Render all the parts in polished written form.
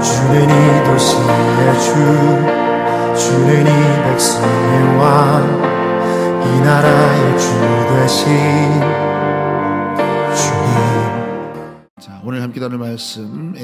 주는 이 도시의 주는 이 백성의 왕, 이 나라의 주 되신 주님. 자, 오늘 함께 나눌 말씀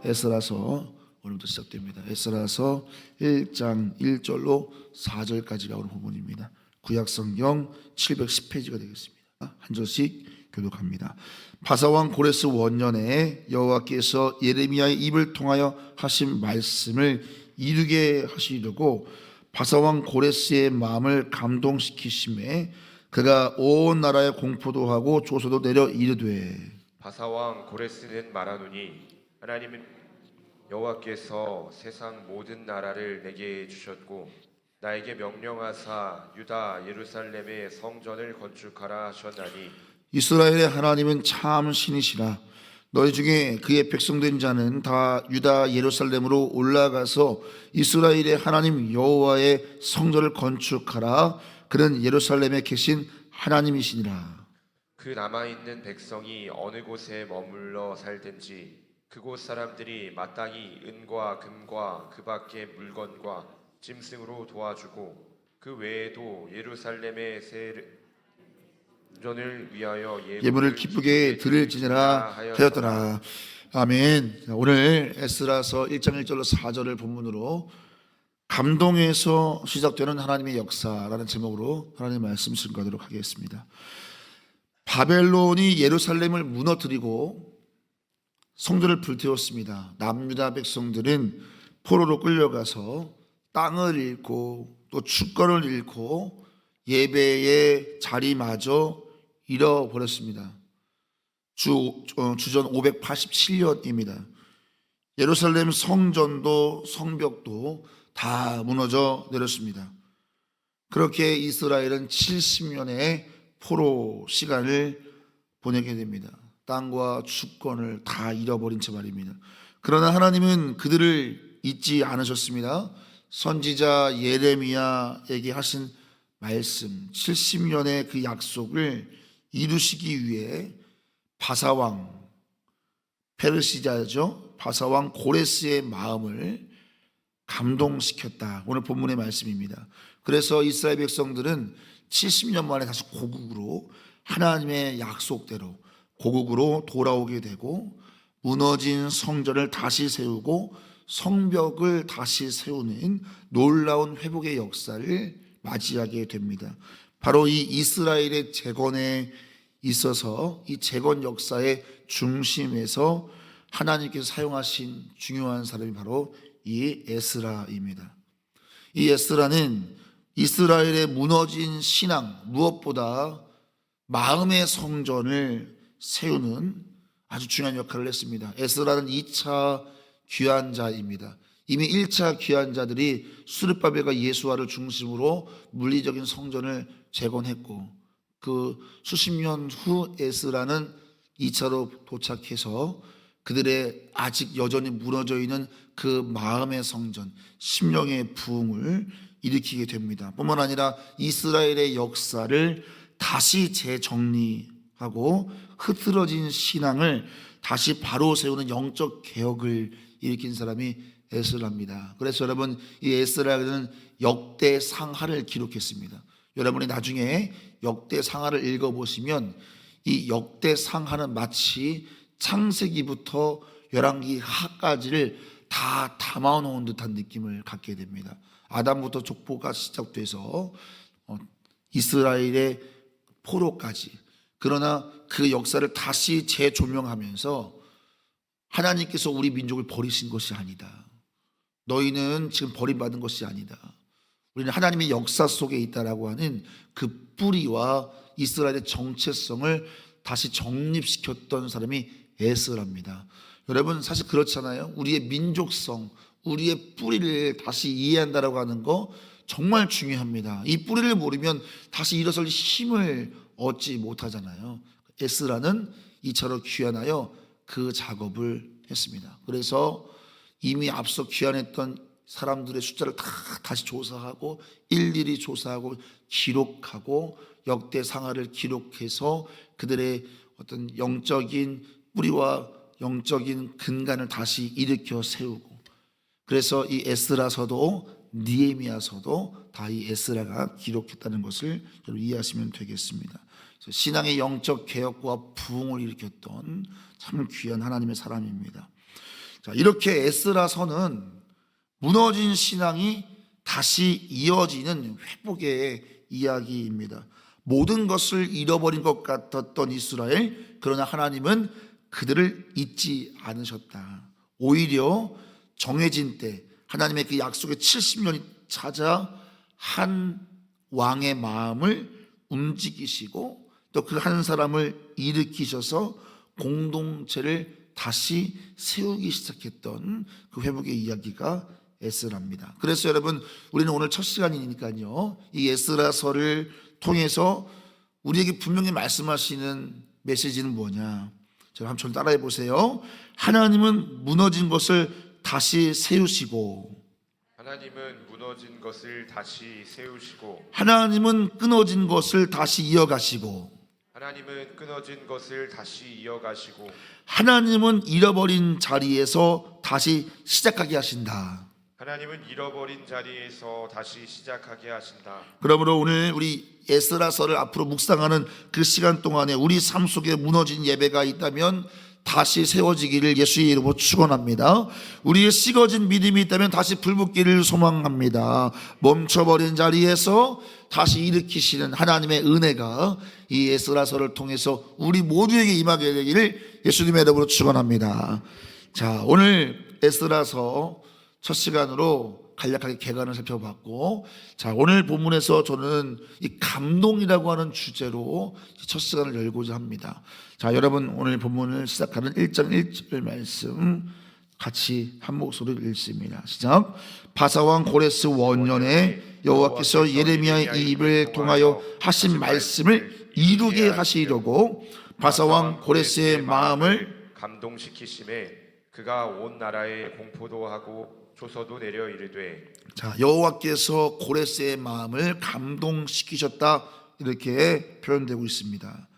에스라서 오늘부터 시작됩니다. 에스라서 1장 1절로 4절까지가 오늘 본문입니다. 구약성경 710페이지가 되겠습니다. 한 절씩 교독합니다. 바사왕 고레스 원년에 여호와께서 예레미야의 입을 통하여 하신 말씀을 이루게 하시려고 바사왕 고레스의 마음을 감동시키심에 그가 온 나라에 공포도 하고 조소도 내려 이르되, 바사왕 고레스는 말하노니 하나님은 여호와께서 세상 모든 나라를 내게 주셨고 나에게 명령하사 유다 예루살렘의 성전을 건축하라 하셨나니 이스라엘의 하나님은 참 신이시라. 너희 중에 그의 백성된 자는 다 유다 예루살렘으로 올라가서 이스라엘의 하나님 여호와의 성전을 건축하라. 그는 예루살렘에 계신 하나님이시니라. 그 남아있는 백성이 어느 곳에 머물러 살든지 그곳 사람들이 마땅히 은과 금과 그 밖의 물건과 짐승으로 도와주고 그 외에도 예루살렘의 성전을 위하여 예물을 기쁘게 드릴지니라 하였더라. 아멘. 오늘 에스라서 1장 1절로 4절을 본문으로 감동에서 시작되는 하나님의 역사라는 제목으로 하나님의 말씀 증거하도록 하겠습니다. 바벨론이 예루살렘을 무너뜨리고 성전을 불태웠습니다. 남유다 백성들은 포로로 끌려가서 땅을 잃고 또 주권을 잃고 예배의 자리마저 잃어버렸습니다. 주전 587년입니다. 예루살렘 성전도 성벽도 다 무너져 내렸습니다. 그렇게 이스라엘은 70년의 포로 시간을 보내게 됩니다. 땅과 주권을 다 잃어버린 채 말입니다. 그러나 하나님은 그들을 잊지 않으셨습니다. 선지자 예레미야에게 하신 말씀 70년의 그 약속을 이루시기 위해 바사왕 페르시자죠. 바사왕 고레스의 마음을 감동시켰다. 오늘 본문의 말씀입니다. 그래서 이스라엘 백성들은 70년 만에 다시 고국으로 하나님의 약속대로 고국으로 돌아오게 되고 무너진 성전을 다시 세우고 성벽을 다시 세우는 놀라운 회복의 역사를 맞이하게 됩니다. 바로 이 이스라엘의 재건에 있어서 이 재건 역사의 중심에서 하나님께서 사용하신 중요한 사람이 바로 이 에스라입니다. 이 에스라는 이스라엘의 무너진 신앙, 무엇보다 마음의 성전을 세우는 아주 중요한 역할을 했습니다. 에스라는 2차 귀환자입니다. 이미 1차 귀환자들이 수르바벨과 예수아를 중심으로 물리적인 성전을 재건했고 그 수십 년 후 에스라는 2차로 도착해서 그들의 아직 여전히 무너져 있는 그 마음의 성전, 심령의 부흥을 일으키게 됩니다. 뿐만 아니라 이스라엘의 역사를 다시 재정리하고 흐트러진 신앙을 다시 바로 세우는 영적 개혁을 일으킨 사람이 에스라입니다. 그래서 여러분, 이 에스라는 역대상하를 기록했습니다. 여러분이 나중에 역대상하를 읽어보시면 이 역대상하는 마치 창세기부터 열왕기 하까지를 다 담아놓은 듯한 느낌을 갖게 됩니다. 아담부터 족보가 시작돼서 이스라엘의 포로까지, 그러나 그 역사를 다시 재조명하면서 하나님께서 우리 민족을 버리신 것이 아니다. 너희는 지금 버림받은 것이 아니다. 우리는 하나님의 역사 속에 있다라고 하는 그 뿌리와 이스라엘의 정체성을 다시 정립시켰던 사람이 에스라입니다. 여러분, 사실 그렇잖아요. 우리의 민족성, 우리의 뿌리를 다시 이해한다라고 하는 거 정말 중요합니다. 이 뿌리를 모르면 다시 일어설 힘을 얻지 못하잖아요. 에스라는 2차로 귀환하여 그 작업을 했습니다. 그래서 이미 앞서 귀환했던 사람들의 숫자를 다 다시 조사하고 일일이 조사하고 기록하고 역대상하를 기록해서 그들의 어떤 영적인 뿌리와 영적인 근간을 다시 일으켜 세우고, 그래서 이 에스라서도 느헤미야서도 다 이 에스라가 기록했다는 것을 여러분 이해하시면 되겠습니다. 신앙의 영적 개혁과 부흥을 일으켰던 참 귀한 하나님의 사람입니다. 자, 이렇게 에스라서는 무너진 신앙이 다시 이어지는 회복의 이야기입니다. 모든 것을 잃어버린 것 같았던 이스라엘, 그러나 하나님은 그들을 잊지 않으셨다. 오히려 정해진 때 하나님의 그 약속의 70년이 찾아 한 왕의 마음을 움직이시고 또 그 한 사람을 일으키셔서 공동체를 다시 세우기 시작했던 그 회복의 이야기가 에스라입니다. 그래서 여러분, 우리는 오늘 첫 시간이니까요, 이 에스라서를 통해서 우리에게 분명히 말씀하시는 메시지는 뭐냐? 저를 따라해 보세요. 하나님은 무너진 것을 다시 세우시고, 하나님은 무너진 것을 다시 세우시고, 하나님은 끊어진 것을 다시 이어가시고, 하나님은 끊어진 것을 다시 이어가시고, 하나님은 잃어버린 자리에서 다시 시작하게 하신다. 하나님은 잃어버린 자리에서 다시 시작하게 하신다. 그러므로 오늘 우리 에스라서를 앞으로 묵상하는 그 시간 동안에 우리 삶 속에 무너진 예배가 있다면 다시 세워지기를 예수의 이름으로 축원합니다. 우리의 식어진 믿음이 있다면 다시 불붙기를 소망합니다. 멈춰버린 자리에서 다시 일으키시는 하나님의 은혜가 이 에스라서를 통해서 우리 모두에게 임하게 되기를 예수님의 이름으로 축원합니다. 자, 오늘 에스라서 첫 시간으로 간략하게 개관을 살펴봤고, 자, 오늘 본문에서 저는 이 감동이라고 하는 주제로 첫 시간을 열고자 합니다. 자, 여러분, 오늘 본문을 시작하는 1장 1절 말씀 같이 한 목소리로 읽습니다. 시작. 바사왕 고레스 원년에 여호와께서 예레미야의 입을 통하여 하신 말씀을 이루게 하시려고 바사왕 고레스의 마음을 감동시키심에 그가 온 나라에 공포도 하고 조서도 내려 이르되, 자, 여호와께서 고레스의 마음을 감동시키셨다, 이렇게 표현되고 있습니다.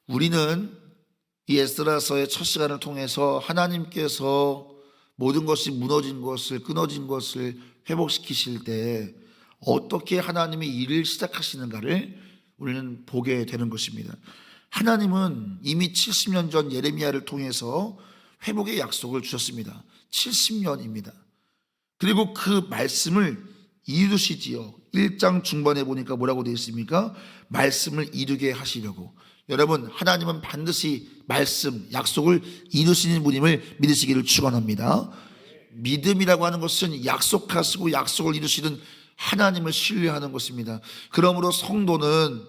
우리는 이 에스라서의 첫 시간을 통해서 하나님께서 모든 것이 무너진 것을, 끊어진 것을 회복시키실 때 어떻게 하나님이 일을 시작하시는가를 우리는 보게 되는 것입니다. 하나님은 이미 70년 전 예레미야를 통해서 회복의 약속을 주셨습니다. 70년입니다. 그리고 그 말씀을 이루시지요. 1장 중반에 보니까 뭐라고 되어 있습니까? 말씀을 이루게 하시려고. 여러분, 하나님은 반드시 말씀, 약속을 이루시는 분임을 믿으시기를 축원합니다. 믿음이라고 하는 것은 약속하시고 약속을 이루시는 하나님을 신뢰하는 것입니다. 그러므로 성도는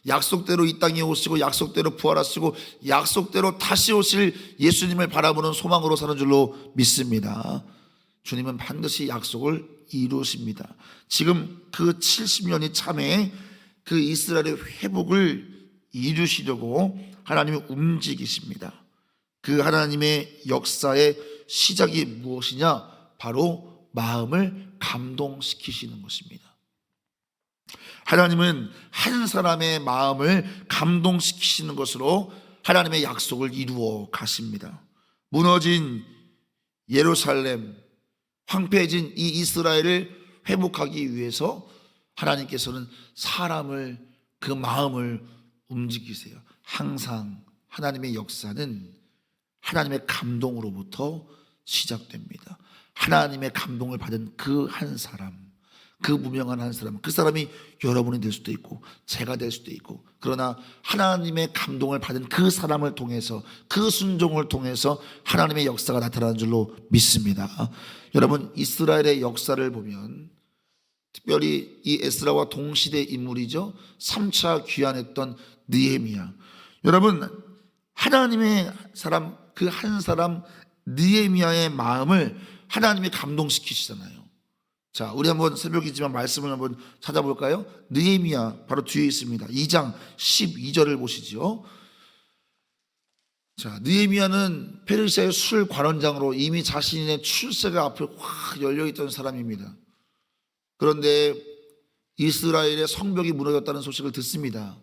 약속대로 이 땅에 오시고 약속대로 부활하시고 약속대로 다시 오실 예수님을 바라보는 소망으로 사는 줄로 믿습니다. 주님은 반드시 약속을 이루십니다. 지금 그 70년이 참에 그 이스라엘의 회복을 이루시려고 하나님이 움직이십니다. 그 하나님의 역사의 시작이 무엇이냐? 바로 마음을 감동시키시는 것입니다. 하나님은 한 사람의 마음을 감동시키시는 것으로 하나님의 약속을 이루어 가십니다. 무너진 예루살렘, 황폐해진 이 이스라엘을 회복하기 위해서 하나님께서는 사람을, 그 마음을 움직이세요. 항상 하나님의 역사는 하나님의 감동으로부터 시작됩니다. 하나님의 감동을 받은 그 한 사람, 그 무명한 한 사람, 그 사람이 여러분이 될 수도 있고 제가 될 수도 있고, 그러나 하나님의 감동을 받은 그 사람을 통해서, 그 순종을 통해서 하나님의 역사가 나타나는 줄로 믿습니다. 여러분, 이스라엘의 역사를 보면 특별히 이 에스라와 동시대 인물이죠. 3차 귀환했던 느헤미야. 여러분, 하나님의 사람, 그 한 사람 느헤미야의 마음을 하나님이 감동시키시잖아요. 자, 우리 한번 새벽이지만 말씀을 한번 찾아볼까요? 느헤미야 바로 뒤에 있습니다. 2장 12절을 보시죠. 자, 느헤미야는 페르시아의 술 관원장으로 이미 자신의 출세가 앞에 확 열려있던 사람입니다. 그런데 이스라엘의 성벽이 무너졌다는 소식을 듣습니다.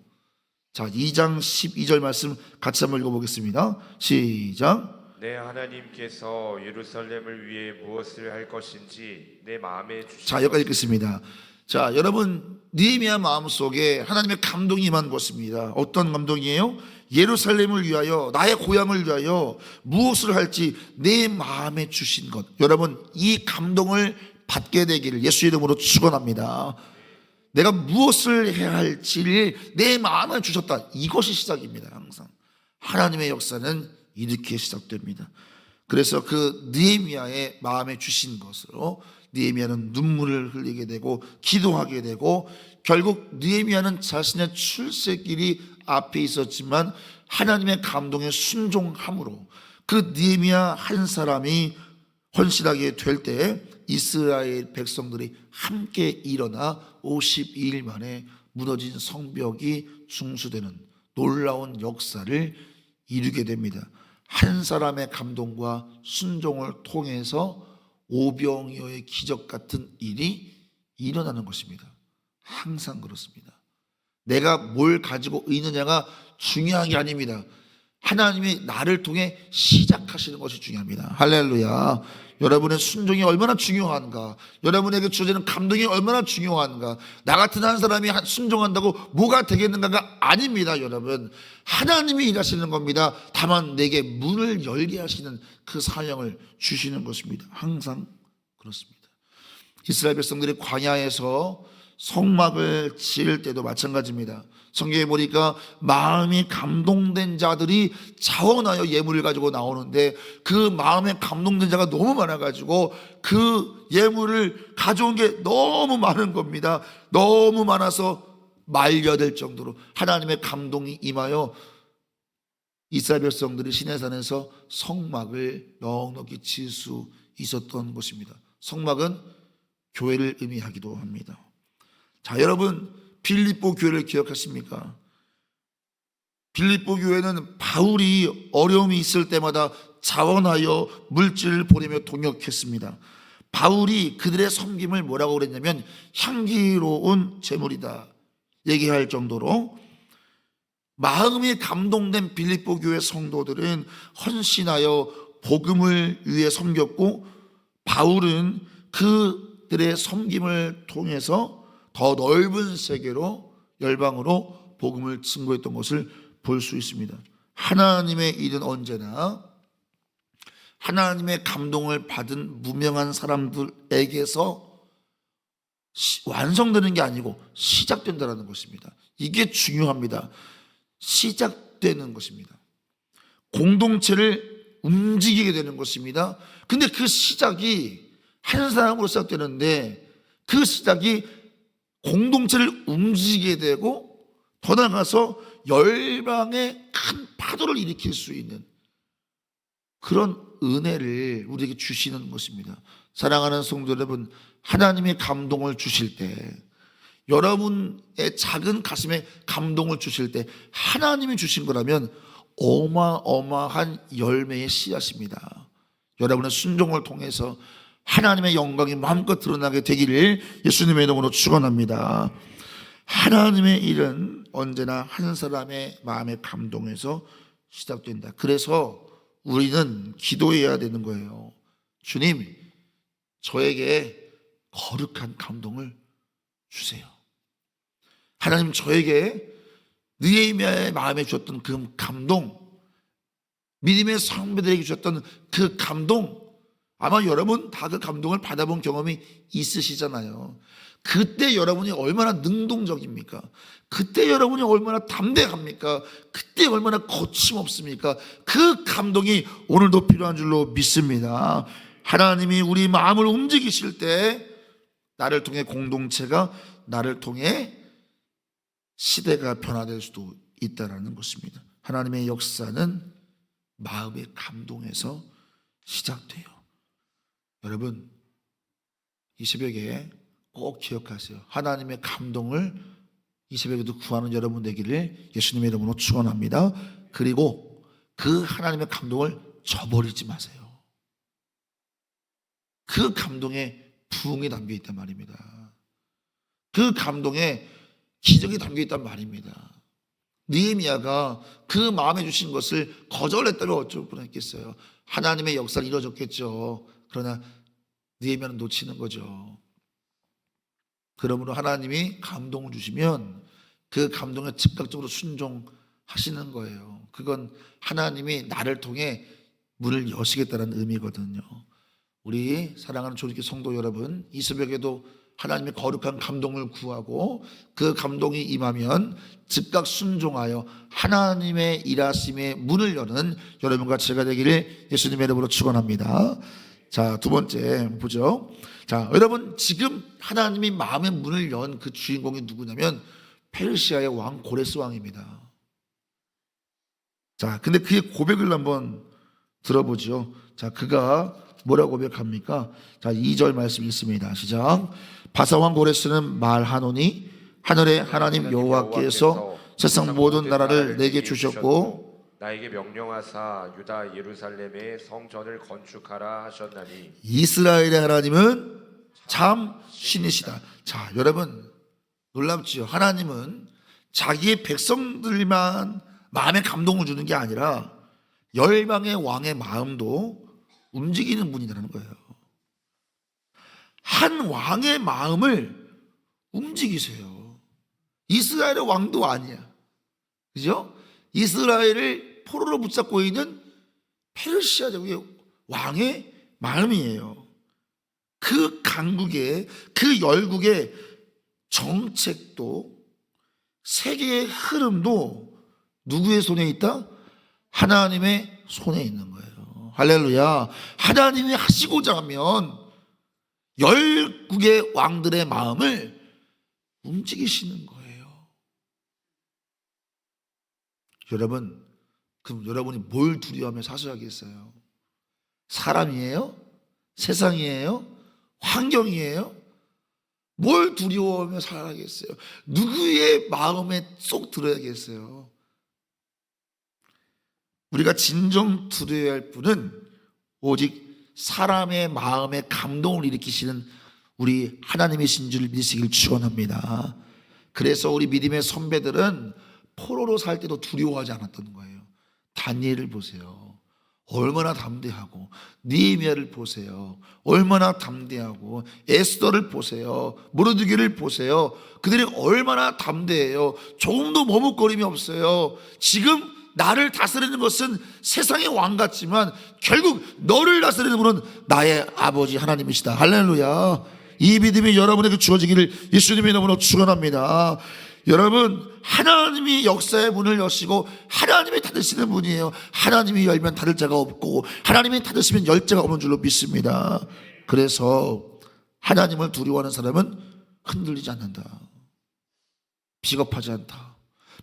자, 2장 12절 말씀 같이 한번 읽어보겠습니다. 시작. 내 하나님께서 예루살렘을 위해 무엇을 할 것인지 내 마음에 주신 자, 여기까지 읽겠습니다. 자, 여러분, 느헤미야 마음속에 하나님의 감동이 임한 것입니다. 어떤 감동이에요? 예루살렘을 위하여, 나의 고향을 위하여 무엇을 할지 내 마음에 주신 것. 여러분, 이 감동을 받게 되기를 예수 이름으로 축원합니다. 내가 무엇을 해야 할지를 내 마음에 주셨다. 이것이 시작입니다. 항상 하나님의 역사는 이렇게 시작됩니다. 그래서 그 느헤미야의 마음에 주신 것으로 느헤미야는 눈물을 흘리게 되고 기도하게 되고, 결국 느헤미야는 자신의 출세길이 앞에 있었지만 하나님의 감동에 순종함으로 그 느헤미야 한 사람이 헌신하게 될 때 이스라엘 백성들이 함께 일어나 52일 만에 무너진 성벽이 중수되는 놀라운 역사를 이루게 됩니다. 한 사람의 감동과 순종을 통해서 오병이어의 기적 같은 일이 일어나는 것입니다. 항상 그렇습니다. 내가 뭘 가지고 있느냐가 중요한 게 아닙니다. 하나님이 나를 통해 시작하시는 것이 중요합니다. 할렐루야. 여러분의 순종이 얼마나 중요한가, 여러분에게 주어지는 감동이 얼마나 중요한가. 나 같은 한 사람이 순종한다고 뭐가 되겠는가가 아닙니다. 여러분, 하나님이 일하시는 겁니다. 다만 내게 문을 열게 하시는 그 사명을 주시는 것입니다. 항상 그렇습니다. 이스라엘 백성들이 광야에서 성막을 지을 때도 마찬가지입니다. 성경에 보니까 마음이 감동된 자들이 자원하여 예물을 가지고 나오는데, 그 마음에 감동된 자가 너무 많아가지고 그 예물을 가져온 게 너무 많은 겁니다. 너무 많아서 말려될 정도로 하나님의 감동이 임하여 이스라엘 백성들이 시내산에서 성막을 넉넉히 지을 수 있었던 것입니다. 성막은 교회를 의미하기도 합니다. 자, 여러분, 빌립보 교회를 기억하십니까? 빌립보 교회는 바울이 어려움이 있을 때마다 자원하여 물질을 보내며 동역했습니다. 바울이 그들의 섬김을 뭐라고 그랬냐면 향기로운 제물이다 얘기할 정도로 마음이 감동된 빌립보 교회 성도들은 헌신하여 복음을 위해 섬겼고, 바울은 그들의 섬김을 통해서 더 넓은 세계로, 열방으로 복음을 증거했던 것을 볼 수 있습니다. 하나님의 일은 언제나 하나님의 감동을 받은 무명한 사람들에게서 완성되는 게 아니고 시작된다는 것입니다. 이게 중요합니다. 시작되는 것입니다. 공동체를 움직이게 되는 것입니다. 근데 그 시작이 한 사람으로 시작되는데, 그 시작이 공동체를 움직이게 되고 더 나아가서 열방의 큰 파도를 일으킬 수 있는 그런 은혜를 우리에게 주시는 것입니다. 사랑하는 성도 여러분, 하나님의 감동을 주실 때, 여러분의 작은 가슴에 감동을 주실 때 하나님이 주신 거라면 어마어마한 열매의 씨앗입니다. 여러분의 순종을 통해서 하나님의 영광이 마음껏 드러나게 되기를 예수님의 이름으로 축원합니다. 하나님의 일은 언제나 한 사람의 마음의 감동에서 시작된다. 그래서 우리는 기도해야 되는 거예요. 주님, 저에게 거룩한 감동을 주세요. 하나님, 저에게 느헤미야의 마음에 주셨던 그 감동, 믿음의 성도들에게 주셨던 그 감동, 아마 여러분 다 그 감동을 받아본 경험이 있으시잖아요. 그때 여러분이 얼마나 능동적입니까? 그때 여러분이 얼마나 담대합니까? 그때 얼마나 거침없습니까? 그 감동이 오늘도 필요한 줄로 믿습니다. 하나님이 우리 마음을 움직이실 때 나를 통해 공동체가, 나를 통해 시대가 변화될 수도 있다는 것입니다. 하나님의 역사는 마음의 감동에서 시작돼요. 여러분, 이 새벽에 꼭 기억하세요. 하나님의 감동을 이 새벽에도 구하는 여러분 되기를 예수님의 이름으로 축원합니다. 그리고 그 하나님의 감동을 저버리지 마세요. 그 감동에 부흥이 담겨 있단 말입니다. 그 감동에 기적이 담겨 있단 말입니다. 느헤미야가 그 마음에 주신 것을 거절했다면 어쩔 뻔했겠어요. 하나님의 역사를 이루어졌겠죠. 그러나 느헤미야는 놓치는 거죠. 그러므로 하나님이 감동을 주시면 그 감동에 즉각적으로 순종하시는 거예요. 그건 하나님이 나를 통해 문을 여시겠다는 의미거든요. 우리 사랑하는 조직교 성도 여러분, 이 새벽에도 하나님의 거룩한 감동을 구하고 그 감동이 임하면 즉각 순종하여 하나님의 일하심의 문을 여는 여러분과 제가 되기를 예수님의 이름으로 축원합니다. 자, 두 번째 보죠. 자, 여러분, 지금 하나님이 마음의 문을 연 그 주인공이 누구냐면 페르시아의 왕 고레스 왕입니다. 자, 근데 그의 고백을 한번 들어보죠. 자, 그가 뭐라고 고백합니까? 자, 2절 말씀 있습니다. 시작. 바사왕 고레스는 말하노니 하늘의 하나님 여호와께서 세상 모든 나라를 내게 주셨고 나에게 명령하사 유다 예루살렘에 성전을 건축하라 하셨나니 이스라엘의 하나님은 참 신이시다. 자, 여러분 놀랍지요? 하나님은 자기의 백성들만 마음에 감동을 주는 게 아니라 열방의 왕의 마음도 움직이는 분이라는 거예요. 한 왕의 마음을 움직이세요. 이스라엘의 왕도 아니야. 그죠? 이스라엘을 포로로 붙잡고 있는 페르시아 제국의 왕의 마음이에요. 그 강국의, 그 열국의 정책도 세계의 흐름도 누구의 손에 있다? 하나님의 손에 있는 거예요. 할렐루야. 하나님이 하시고자 하면 열국의 왕들의 마음을 움직이시는 거예요. 여러분, 그럼 여러분이 뭘 두려워하며 사셔야겠어요? 사람이에요? 세상이에요? 환경이에요? 뭘 두려워하며 살아야겠어요? 누구의 마음에 쏙 들어야겠어요? 우리가 진정 두려워야 할 분은 오직 사람의 마음에 감동을 일으키시는 우리 하나님이신 줄 믿으시길 축원합니다. 그래서 우리 믿음의 선배들은 포로로 살 때도 두려워하지 않았던 거예요. 다니엘을 보세요. 얼마나 담대하고, 느헤미야를 보세요. 얼마나 담대하고, 에스더를 보세요. 모르드게를 보세요. 그들이 얼마나 담대해요. 조금도 머뭇거림이 없어요. 지금 나를 다스리는 것은 세상의 왕 같지만 결국 너를 다스리는 분은 나의 아버지 하나님이시다. 할렐루야. 이 믿음이 여러분에게 주어지기를 예수님의 이름으로 축원합니다. 여러분, 하나님이 역사의 문을 여시고 하나님이 닫으시는 분이에요. 하나님이 열면 닫을 자가 없고 하나님이 닫으시면 열 자가 없는 줄로 믿습니다. 그래서 하나님을 두려워하는 사람은 흔들리지 않는다. 비겁하지 않다.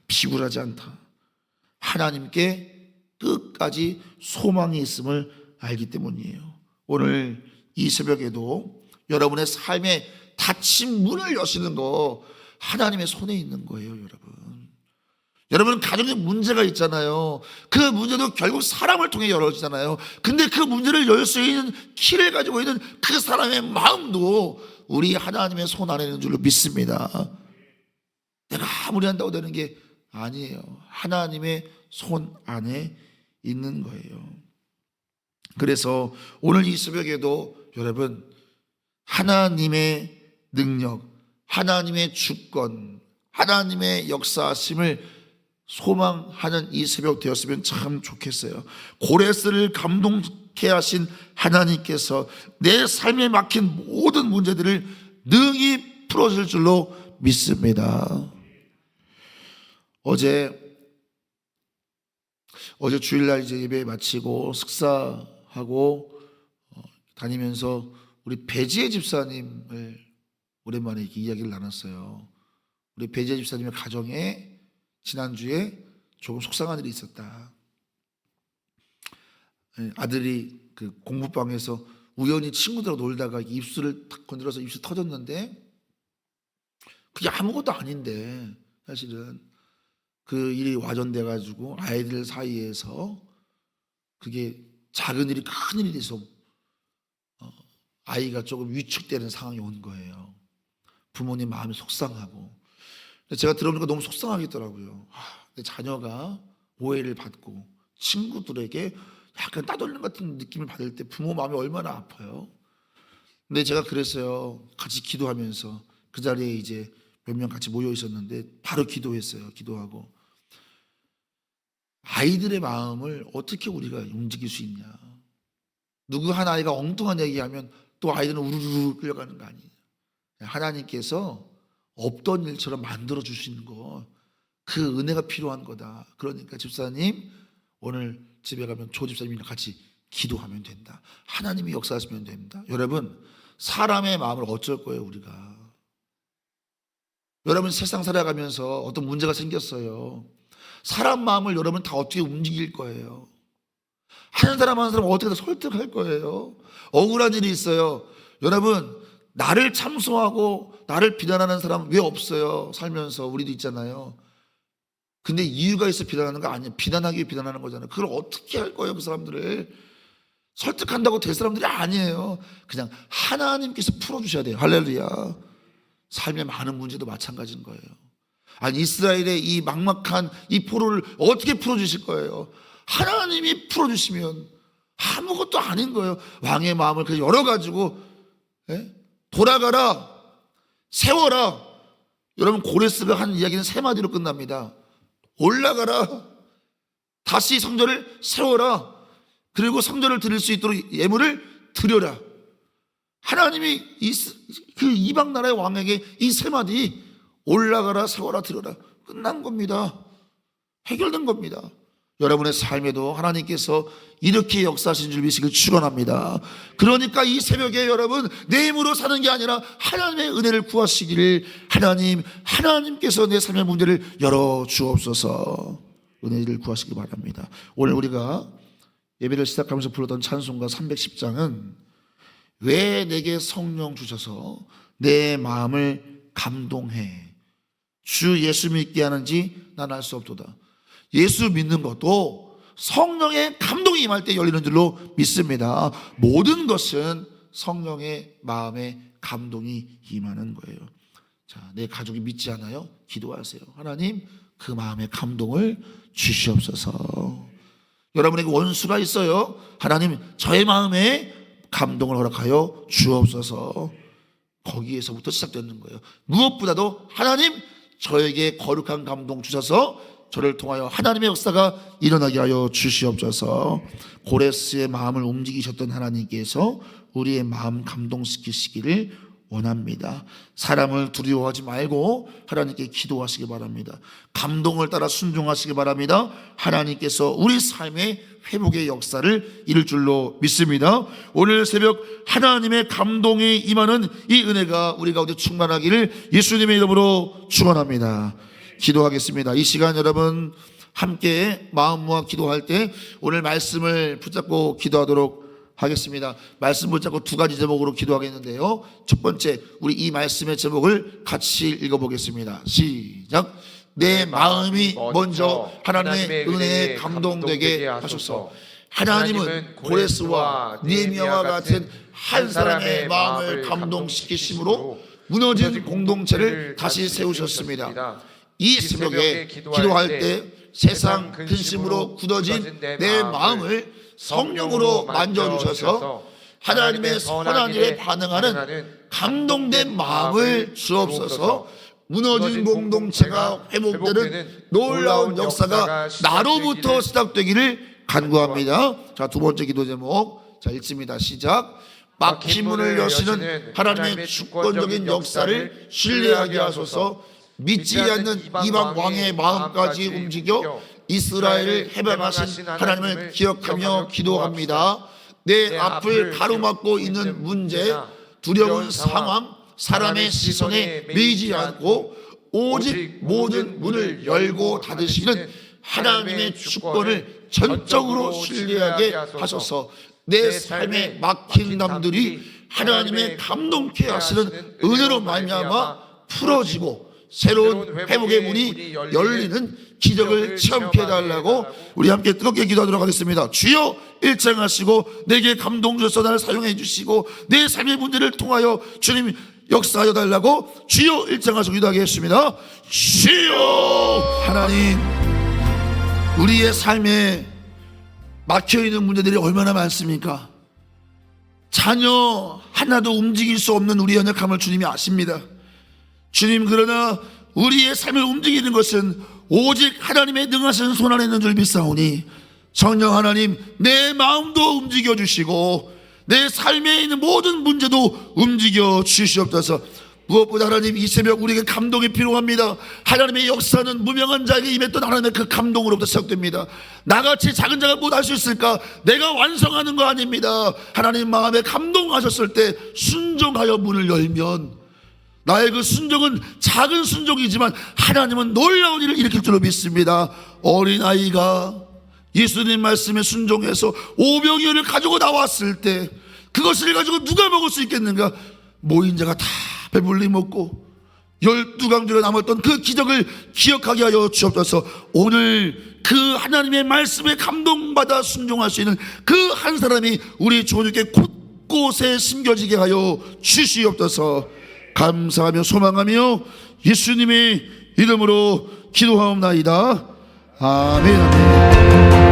비굴하지 않다. 하나님께 끝까지 소망이 있음을 알기 때문이에요. 오늘 이 새벽에도 여러분의 삶에 닫힌 문을 여시는 거 하나님의 손에 있는 거예요. 여러분 가정에 문제가 있잖아요. 그 문제도 결국 사람을 통해 열어지잖아요. 근데 그 문제를 열 수 있는 키를 가지고 있는 그 사람의 마음도 우리 하나님의 손 안에 있는 줄로 믿습니다. 내가 아무리 한다고 되는 게 아니에요. 하나님의 손 안에 있는 거예요. 그래서 오늘 이 새벽에도 여러분 하나님의 능력, 하나님의 주권, 하나님의 역사하심을 소망하는 이 새벽 되었으면 참 좋겠어요. 고레스를 감동케 하신 하나님께서 내 삶에 막힌 모든 문제들을 능히 풀어줄 줄로 믿습니다. 어제 주일날 이제 예배 마치고 식사하고 다니면서 우리 배지혜 집사님을 오랜만에 이렇게 이야기를 나눴어요. 우리 배지혜 집사님의 가정에 지난주에 조금 속상한 일이 있었다. 아들이 그 공부방에서 우연히 친구들하고 놀다가 입술을 탁 건드려서 입술 터졌는데 그게 아무것도 아닌데 사실은 그 일이 와전돼 가지고 아이들 사이에서 그게 작은 일이 큰 일이 돼서 아이가 조금 위축되는 상황이 온 거예요. 부모님 마음이 속상하고. 제가 들어보니까 너무 속상하겠더라고요. 내 자녀가 오해를 받고 친구들에게 약간 따돌림 같은 느낌을 받을 때 부모 마음이 얼마나 아파요. 근데 제가 그랬어요. 같이 기도하면서 그 자리에 이제 몇 명 같이 모여 있었는데 바로 기도했어요. 기도하고 아이들의 마음을 어떻게 우리가 움직일 수 있냐. 누구 한 아이가 엉뚱한 얘기하면 또 아이들은 우르르 끌려가는 거 아니에요. 하나님께서 없던 일처럼 만들어 주시는 거, 그 은혜가 필요한 거다. 그러니까 집사님 오늘 집에 가면 조 집사님이랑 같이 기도하면 된다. 하나님이 역사하시면 됩니다. 여러분 사람의 마음을 어쩔 거예요 우리가. 여러분 세상 살아가면서 어떤 문제가 생겼어요. 사람 마음을 여러분 다 어떻게 움직일 거예요? 한 사람 한 사람 어떻게 설득할 거예요? 억울한 일이 있어요. 여러분 나를 참소하고 나를 비난하는 사람 왜 없어요? 살면서 우리도 있잖아요. 근데 이유가 있어 비난하는 거 아니에요. 비난하기 위해 비난하는 거잖아요. 그걸 어떻게 할 거예요? 그 사람들을 설득한다고 될 사람들이 아니에요. 그냥 하나님께서 풀어주셔야 돼요. 할렐루야. 삶의 많은 문제도 마찬가지인 거예요. 아니 이스라엘의 이 막막한 이 포로를 어떻게 풀어주실 거예요? 하나님이 풀어주시면 아무것도 아닌 거예요. 왕의 마음을 그냥 열어가지고 돌아가라, 세워라. 여러분 고레스가 한 이야기는 세 마디로 끝납니다. 올라가라, 다시 성전을 세워라, 그리고 성전을 드릴 수 있도록 예물을 드려라. 하나님이 그 이방 나라의 왕에게 이 세 마디 올라가라, 세워라, 드려라 끝난 겁니다. 해결된 겁니다. 여러분의 삶에도 하나님께서 이렇게 역사하신 줄 믿으시길 축원합니다. 그러니까 이 새벽에 여러분 내 힘으로 사는 게 아니라 하나님의 은혜를 구하시기를 하나님께서 내 삶의 문제를 열어주옵소서. 은혜를 구하시기 바랍니다. 오늘 우리가 예배를 시작하면서 불렀던 찬송가 310장은 왜 내게 성령 주셔서 내 마음을 감동해 주 예수 믿게 하는지 난 알 수 없도다. 예수 믿는 것도 성령의 감동이 임할 때 열리는 줄로 믿습니다. 모든 것은 성령의 마음에 감동이 임하는 거예요. 자, 내 가족이 믿지 않아요? 기도하세요. 하나님 그 마음의 감동을 주시옵소서. 여러분에게 원수가 있어요. 하나님 저의 마음에 감동을 허락하여 주옵소서. 거기에서부터 시작되는 거예요. 무엇보다도 하나님 저에게 거룩한 감동 주셔서 저를 통하여 하나님의 역사가 일어나게 하여 주시옵소서. 고레스의 마음을 움직이셨던 하나님께서 우리의 마음 감동시키시기를 원합니다. 사람을 두려워하지 말고 하나님께 기도하시기 바랍니다. 감동을 따라 순종하시기 바랍니다. 하나님께서 우리 삶의 회복의 역사를 이룰 줄로 믿습니다. 오늘 새벽 하나님의 감동이 임하는 이 은혜가 우리 가운데 충만하기를 예수님의 이름으로 축원합니다. 기도하겠습니다. 이 시간 여러분 함께 마음 모아 기도할 때 오늘 말씀을 붙잡고 기도하도록 하겠습니다. 말씀 붙잡고 두 가지 제목으로 기도하겠는데요. 첫 번째, 우리 이 말씀의 제목을 같이 읽어보겠습니다. 시작. 내 마음이 먼저 하나님의 은혜에 감동되게 하소서. 하나님은 고레스와 느헤미야와 같은 한 사람의 마음을 감동시키심으로 무너진 공동체를 다시 세우셨습니다. 이 새벽에 기도할 때 세상 근심으로 굳어진 내 마음을 성령으로 만져주셔서 하나님의 선한 일에 반응하는 감동된 마음을 주옵소서. 무너진 공동체가 회복되는 놀라운 역사가 나로부터 시작되기를 간구합니다. 자, 두 번째 기도 제목 자 읽습니다. 시작. 막힌 문을 여시는 하나님의 주권적인 역사를 신뢰하게 하소서. 믿지 않는 이방 왕의 마음까지 움직여 이스라엘을 해방하신 하나님을 기억하며 기도합니다. 내 앞을 가로막고 있는 문제, 두려운 상황, 사람의 시선에 매이지 않고 오직 모든 문을 열고 닫으시는 하나님의 주권을 전적으로 신뢰하게 하소서. 내 삶에 막힌 담들이 하나님의 감동케 하시는 은혜로 말미암아 풀어지고 새로운 회복의 문이 열리는 기적을 체험케 해달라고 우리 함께 뜨겁게 기도하도록 하겠습니다. 주여 일장하시고 내게 감동 주셔서 나를 사용해 주시고 내 삶의 문제를 통하여 주님 역사하여 달라고 주여 일장하시고 기도하겠습니다. 주여. 하나님 우리의 삶에 막혀있는 문제들이 얼마나 많습니까? 자녀 하나도 움직일 수 없는 우리 연약함을 주님이 아십니다. 주님, 그러나 우리의 삶을 움직이는 것은 오직 하나님의 능하신 손 안에 있는 줄 믿사오니 성령 하나님, 내 마음도 움직여 주시고 내 삶에 있는 모든 문제도 움직여 주시옵소서. 무엇보다 하나님, 이 새벽 우리에게 감동이 필요합니다. 하나님의 역사는 무명한 자에게 임했던 하나님의 그 감동으로부터 시작됩니다. 나같이 작은 자가 못할 수 있을까? 내가 완성하는 거 아닙니다. 하나님 마음에 감동하셨을 때 순종하여 문을 열면 나의 그 순종은 작은 순종이지만 하나님은 놀라운 일을 일으킬 줄로 믿습니다. 어린아이가 예수님 말씀에 순종해서 오병이어를 가지고 나왔을 때 그것을 가지고 누가 먹을 수 있겠는가? 모인 자가 다 배불리 먹고 12강주로 남았던 그 기적을 기억하게 하여 주옵소서. 오늘 그 하나님의 말씀에 감동받아 순종할 수 있는 그 한 사람이 우리 조직의 곳곳에 심겨지게 하여 주시옵소서. 감사하며 소망하며 예수님의 이름으로 기도하옵나이다. 아멘.